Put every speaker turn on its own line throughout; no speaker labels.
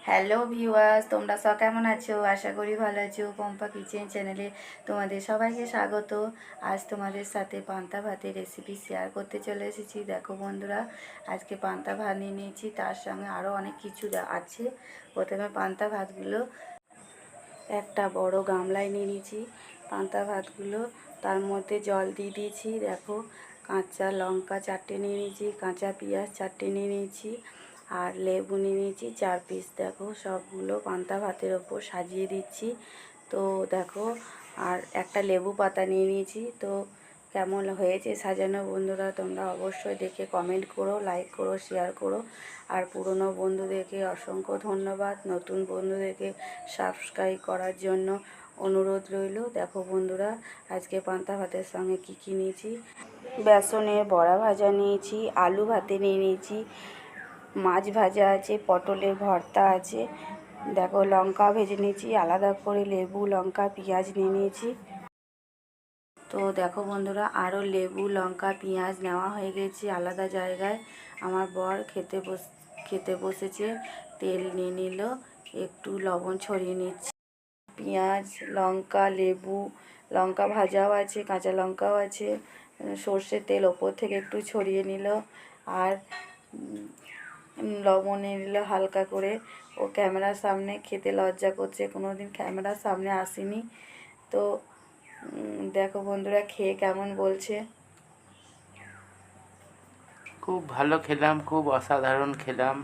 Hello viewers, তোমরা সব কেমন আছো? আশা করি ভালো আছো। পম্পা কিচেন চ্যানেলে তোমাদের সবাইকে স্বাগত। আজ তোমাদের সাথে পান্তা ভাতের রেসিপি শেয়ার করতে চলে এসেছি। দেখো বন্ধুরা, আজকে পান্তা ভাত নিয়ে নিয়েছি, তার সঙ্গে আরও অনেক কিছু আছে। প্রথমে পান্তা ভাতগুলো একটা বড় গামলায় নিয়ে নিয়েছি। পান্তা ভাতগুলো তার মধ্যে জল দিয়ে দিয়েছি। দেখো, কাঁচা লঙ্কা 4টে নিয়ে নিয়েছি, কাঁচা পেঁয়াজ 4টে নিয়ে নিয়েছি, আর লেবু নিয়ে নিয়েছি 4 পিস। দেখো, সবগুলো পান্তা ভাতের ওপর সাজিয়ে দিচ্ছি। তো দেখো, আর একটা লেবু পাতা নিয়ে নিয়েছি। তো কেমন হয়েছে সাজানো বন্ধুরা, তোমরা অবশ্যই দেখে কমেন্ট করো, লাইক করো, শেয়ার করো। আর পুরনো বন্ধুদেরকে অসংখ্য ধন্যবাদ, নতুন বন্ধুদেরকে সাবস্ক্রাইব করার জন্য অনুরোধ রইল। দেখো বন্ধুরা, আজকে পান্তা ভাতের সঙ্গে কী নিয়েছি। বেসনের বড়া ভাজা নিয়েছি, আলু ভাতে নিয়ে নিয়েছি, মাছ ভাজা আছে, পটলের ভর্তা আছে। দেখো, লঙ্কা ভেজে নিয়েছি আলাদা করে, লেবু লঙ্কা পেঁয়াজ নিয়ে নিয়েছি। তো দেখো বন্ধুরা, আরও লেবু লঙ্কা পেঁয়াজ নেওয়া হয়ে গেছে আলাদা জায়গায়। আমার বর খেতে বসেছে, তেল নিয়ে নিল, একটু লবণ ছড়িয়ে নিচ্ছি। পেঁয়াজ লঙ্কা লেবু লঙ্কা ভাজাও আছে, কাঁচা লঙ্কাও আছে, সর্ষের তেল ওপর থেকে একটু ছড়িয়ে নিল, আর লবণ নিয়ে নিল হালকা করে। ও ক্যামেরার সামনে খেতে লজ্জা করছে, কোনো দিন ক্যামেরার সামনে আসেনি। তো দেখো বন্ধুরা, খেয়ে কেমন বলছে।
খুব ভালো খেলাম, খুব অসাধারণ খেলাম।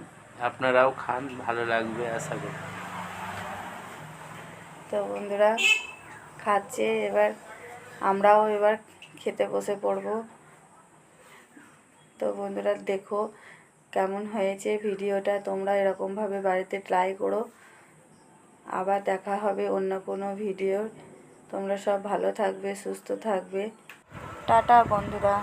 আপনারাও খান, ভালো লাগবে আশা করি।
তো বন্ধুরা খাচ্ছে, এবার আমরাও খেতে বসে পড়ব। তো বন্ধুরা দেখো কেমন হয়েছে ভিডিওটা, তোমরা এরকমভাবে বাড়িতে ট্রাই করো। আবার দেখা হবে অন্য কোনো ভিডিও। তোমরা সব ভালো থাকবে, সুস্থ থাকবে। টাটা বন্ধুরা।